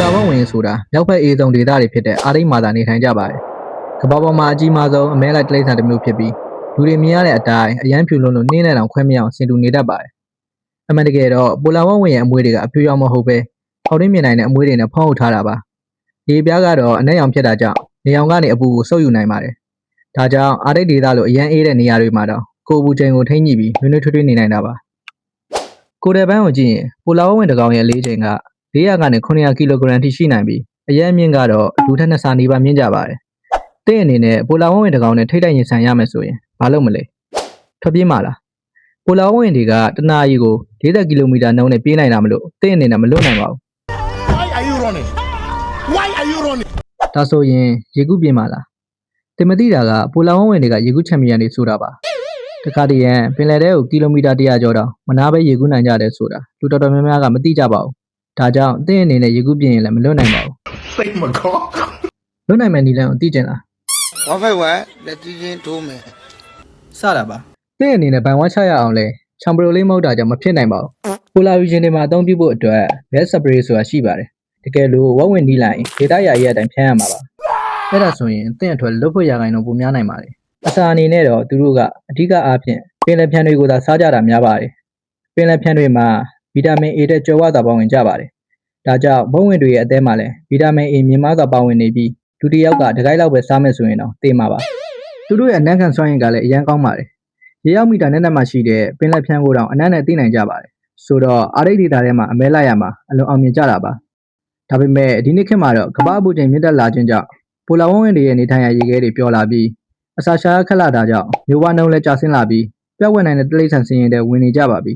လာဝဝင်ဆိုတာမြောက်ဘက်အေးဆုံးဒေသတွေဖြစ်တဲ့အာရိမာသာနေထိုင်ကြပါတယ်။ကမ္ဘာပေါ်မှာအကြီးမားဆုံးအမဲလိုက်တိရစ္ဆာန်တစ်မျိုးဖြစ်ပြီးလူတွေမြင်ရတဲ့အတိုင်းအရန်ဖြူလွန်းလို့နှင်းနဲ့တောင်ခွဲမရအောင်ဆင်တူနေတတ်ပါတယ်။အမှန်တကယ်တော့ပိုလာဝဝင်ရဲ့အမွေးတွေကအဖြူရောင်မဟုတ်ပဲထောက်ရင်းမြင်နိုင်တဲ့အမွေးတွေနဲ့ဖောင်းအုပ်ထားတာပါ။ဒီပြားကတော့အနက်ရောင်ဖြစ်တာကြောင့်နေရောင်ကနေအပူကိုစုပ်ယူနိုင်ပါတယ်။ဒါကြောင့်အာရိဒေသလိုအရန်အေးတဲ့နေရာတွေမှာတော့ကိုယ်အပူချိန်ကိုထိန်းညှိပြီးနွေးနွေးထွေးထွေးနေနိုင်တာပါ။ကိုယ်တဲ့ပန်းကိုကြည့်ရင်ပိုလာဝဝင်တစ်ကောင်ရဲ့လေးချိန်က400ကနေ900ကီလိုဂရမ်ထိရှိနိုင်ပြီးအရန်မြင့်ကတော့လူထက်2ဆနီးပါးမြင့်ကြပါတယ်။တဲ့အနေနဲ့ပိုလာဝဝင်တစ်ကောင်နဲ့ထိတ်တိုက်ရင်ဆိုင်ရမယ်ဆိုရင်ဘာလုပ်မလဲ။ထွက်ပြေးမှာလား။ပိုလာဝဝင်တွေကတနာရီကို40ကီလိုမီတာနှုန်းနဲ့ပြေးနိုင်တာမလို့တဲ့အနေနဲ့မလွတ်နိုင်ပါဘူး။ Why are you running? Why are you running? ဒါဆိုရင်ရေကူးပြေးမှာလား။တင်မသိတာကပိုလာဝဝင်တွေကရေကူးချန်ပီယံတွေဆိုတာပါ။တခါတည်းရန်ပင်လယ်ထဲကိုကီလိုမီတာ100ကျော်တောင်မနာပဲရေကူးနိုင်ကြတယ်ဆိုတာလူတော်တော်များများကမသိကြပါဘူး။ဒါကြောင့်တဲ့အနေနဲ့ရေကူးပြေးရင်လည်းမလွတ်နိုင်ပါဘူး။ Say my God. လွတ်နိုင်မယ့်နည်းလမ်းကိုသိကျင်လား 151လက်ကြီးချင်းထိုးမယ် စတာပါတဲ့အနေနဲ့ဘန်ဝါချရအောင်လဲချမ်ပရိုလေးမဟုတ်တာကြောင့်မဖြစ်နိုင်ပါဘူးပိုလာဗီဂျင်တွေမှာအသုံးပြုဖို့အတွက် red spray ဆိုတာရှိပါတယ်တကယ်လို့ဝက်ဝင်နီးလိုက်ဒေတာယာရဲ့အတိုင်းဖြန်းရမှာပါအဲ့ဒါဆိုရင်အသင့်အထွက်လွတ်ဖို့ရခိုင်တော့ပိုများနိုင်ပါတယ်အစာအနေနဲ့တော့သူတို့ကအဓိကအားဖြင့်ပင်လယ်ဖြန်းတွေကိုသာစားကြတာများပါတယ်ပင်လယ်ဖြန်းတွေမှာဗီတာမင် A တဲ့ကြွယ်ဝစွာပါဝင်ကြပါတယ်ဒါကြောင့်ဘုံဝင်တွေရဲ့အသေးမှာလည်းဗီတာမင် A မြင့်မားစွာပါဝင်နေပြီးဒုတိယယောက်ကတကိုက်လောက်ပဲစားမယ်ဆိုရင်တော့သေမှာပါသူတို့ရဲ့အနံ့ခံစွမ်းရည်ကလည်းအရန်ကောင်းပါတယ်ရေရောက်မီတာနဲ့မှရှိတဲ့ပင်လယ်ဖြန်းကိုတောင်အနံ့နဲ့သိနိုင်ကြပါတယ်ဆိုတော့အာရိတ်ဒေတာထဲမှာအမဲလိုက်ရမှာအလွန်အောင်မြင်ကြတာပါဒါပေမဲ့ဒီနေ့ခေတ်မှာတော့ကမ္ဘာအပူချိန်မြင့်တက်လာခြင်းကြောင့်ပိုလာဝဝင်တွေရဲ့နေထိုင်ရာရေခဲတွေပျော်လာပြီးအစာရှာခက်လာတာကြောင့်မျိုးဝါနှုံးလည်းကျဆင်းလာပြီးပြက်ဝက်နိုင်တဲ့တိရစ္ဆာန်စင်းရင်တွေဝင်နေကြပါပြီ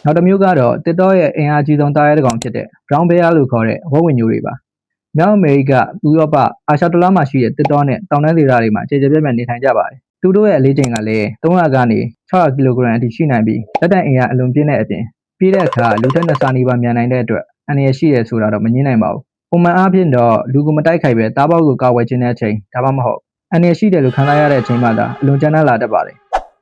နောက်တစ်မျိုးကတော့တစ်တော့ရဲ့အင်အားကြီးဆုံးသားရဲတစ်ကောင်ဖြစ်တဲ့ brown bear လို့ခေါ်တဲ့ဝက်ဝင်မျိုးတွေပါမြောက်အမေရိကဥရောပအာရှတလားမှာရှိတဲ့တစ်တော့နဲ့တောင်တန်းဒေသတွေမှာကျေကျပြန့်ပြန့်နေထိုင်ကြပါတယ်သူတို့ရဲ့အလေးချိန်ကလည်း300ကနေ600ကီလိုဂရမ်အထိရှိနိုင်ပြီးလက်တံအင်အားအလွန်ပြင်းတဲ့အပြင်ပြေးတဲ့အခါလူထက်2ဆနီးပါးမြန်နိုင်တဲ့အတွက်အန္တရာယ်ရှိတယ်ဆိုတာတော့မငြင်းနိုင်ပါဘူးပုံမှန်အားဖြင့်တော့လူကိုမတိုက်ခိုက်ပဲသားပေါက်ကိုကာဝယ်ခြင်းတဲ့အချိန်ဒါမှမဟုတ်အန္တရာယ်ရှိတယ်လို့ခံစားရတဲ့အချိန်မှသာအလွန်ကျန်းလာတတ်ပါတယ်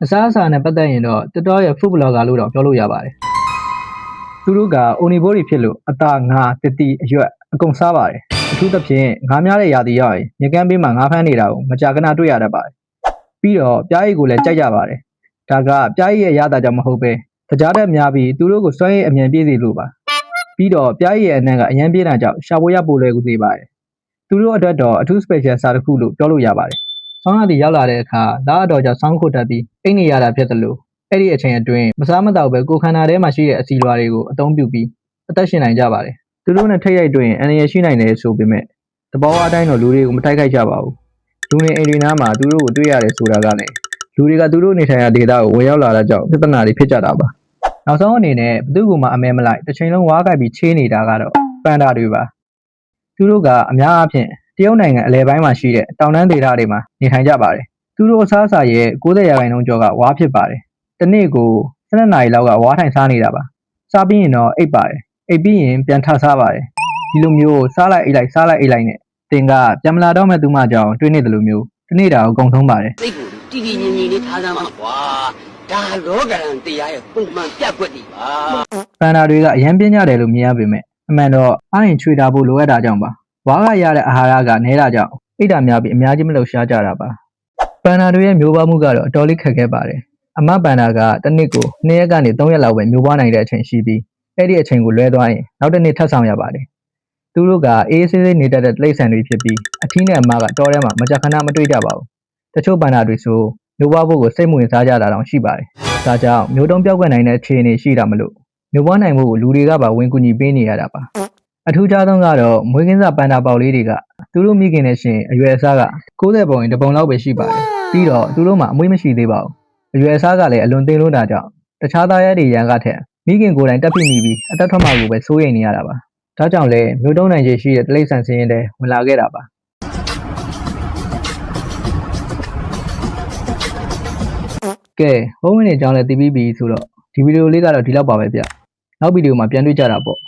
အစားအစာနဲ့ပတ်သက်ရင်တော့တစ်တော့ရဲ့ food blogger လို့တော့ပြောလို့ရပါတယ်သူတို့ကအိုနီဘိုးတွေဖြစ်လို့အသားငါးတစ်တီအရွက်အကုန်စားပါတယ်အထူးသဖြင့်ငါးများတဲ့ရာသီရောက်ရင်မြကန်းပေးမှာငါးဖမ်းနေတာကိုမကြာခဏတွေ့ရတတ်ပါတယ်ပြီးတော့ပြားရည်ကိုလည်းကြိုက်ကြပါတယ်ဒါကပြားရည်ရဲ့ရတာကြောင့်မဟုတ်ပဲတကြားတဲ့များပြီးသူတို့ကိုစွမ်းရည်အမြန်ပြည့်စေလို့ပါပြီးတော့ပြားရည်ရဲ့အနံ့ကအရန်ပြည့်တာကြောင့်ရှာဖို့ရပိုလွယ်ကူစေပါတယ်သူတို့အတွက်တော့အထူး special စားတစ်ခုလို့ပြောလို့ရပါတယ်ဆောင်းရာသီရောက်လာတဲ့အခါဒါအတော်ကြောင့်ဆောင်းခုတ်တက်ပြီးအိတ်နေရတာဖြစ်တယ်လို့အဲ့ဒီအချိန်အတွင်းမစားမတော့ပဲကိုခန္ဓာထဲမှာရှိတဲ့အစီလွာတွေကိုအသုံးပြုပြီးအသက်ရှင်နိုင်ကြပါတယ်သူတို့နဲ့ထိတ်ရိုက်တွေ့ရင်အန္တရာယ်ရှိနိုင်တယ်ဆိုပေမဲ့တဘောအတိုင်းတော့လူတွေကိုမတိုက်ခိုက်ကြပါဘူးလူနေအိမ်တွေနားမှာသူတို့ကိုတွေ့ရတယ်ဆိုတာကလည်းလူတွေကသူတို့နေထိုင်ရာဒေသကိုဝင်ရောက်လာတဲ့ကြောင့်ပြဿနာတွေဖြစ်ကြတာပါနောက်ဆုံးအနေနဲ့ဘသူ့ကိုမှအမဲမလိုက်တစ်ချိန်လုံးဝါးကြိုက်ပြီးချေးနေတာကတော့ပန်ဒါတွေပါသူတို့ကအများအားဖြင့်တရုတ်နိုင်ငံအလယ်ပိုင်းမှာရှိတဲ့တောင်တန်းဒေသတွေမှာနေထိုင်ကြပါတယ်သူတို့အစားအစာရဲ့90%ကျော်ကဝါးဖြစ်ပါတယ်တစ်နေ့ကို12နာရီလောက်ကဝါးထိုင်စားနေတာပါစားပြီးရင်တော့အိပ်ပါတယ်အိပ်ပြီးရင်ပြန်ထစားပါတယ်ဒီလိုမျိုးစားလိုက်အိပ်လိုက်စားလိုက်အိပ်လိုက်နဲ့တင်ကပြန်မလာတော့မဲ့သူမကြောင့်တွေးနေတယ်လို့မျိုးဒီနေ့တာကိုအကုန်ဆုံးပါတယ်စိတ်ကိုတည်တည်ငြိမ်ငြိမ်လေးထားစမ်းပါကွာဒါလောကရန်တရားရဲ့ပုံမှန်ပြတ်ွက်တွေပါပန်ဒါတွေကအရန်ပြင်းကြတယ်လို့မြင်ရပေမဲ့အမှန်တော့အားရင်ချွေတာဖို့လိုအပ်တာကြောင့်ပါဝါးကရတဲ့အာဟာရကနည်းတာကြောင့်အိတ်တာများပြီးအများကြီးမလှုပ်ရှားကြတာပါပန်ဒါတွေရဲ့မျိုးပွားမှုကတော့အတော်လေးခက်ခဲပါတယ်အမပန်ဒါကတစ်နှစ်ကို2ရက်ကနေ3ရက်လောက်ပဲမျိုးပွားနိုင်တဲ့အချိန်ရှိပြီးအဲ့ဒီအချိန်ကိုလွဲသွားရင်နောက်တစ်နေ့ထပ်ဆောင်ရပါတယ်သူတို့ကအေးဆေးဆေးနေတတ်တဲ့တိရစ္ဆာန်တွေဖြစ်ပြီးအထီးနဲ့အမကတောထဲမှာမကြခဏမတွေ့ကြပါဘူးတချို့ပန်ဒါတွေဆိုမျိုးပွားဖို့ကိုစိတ်ဝင်စားကြတာတောင်ရှိပါတယ်ဒါကြောင့်မျိုးတုံးပြောက်ကွက်နိုင်တဲ့အခြေအနေရှိတာမလို့မျိုးပွားနိုင်မှုကိုလူတွေကပါဝင်ကူညီပေးနေရတာပါအထူးခြားဆုံးကတော့မွေးကင်းစပန်ဒါပေါက်လေးတွေကသူတို့မိခင်နဲ့ရှင်အရွယ်အစားက60ပုံရင်တစ်ပုံလောက်ပဲရှိပါတယ်ပြီးတော့သူတို့မှအမွေးမရှိသေးပါဘူးအရွယ်အစားကလည်းအလွန်သေးလို့တာကြောင့်တခြားသားရဲတွေရန်ကထက်မိခင်ကိုယ်တိုင်တက်ဖိမိပြီးအသက်ထွက်မှာကိုပဲစိုးရိမ်နေရတာပါဒါကြောင့်လည်းမျိုးတုံးနိုင်ခြေရှိတဲ့တိရစ္ဆာန်စင်းရင်တွေဝင်လာခဲ့တာပါကဲဘုံဝင်နေကြောင်းလည်းသိပြီးပြီဆိုတော့ဒီဗီဒီယိုလေးကတော့ဒီလောက်ပါပဲဗျနောက်ဗီဒီယိုမှာပြန်တွေ့ကြတာပေါ့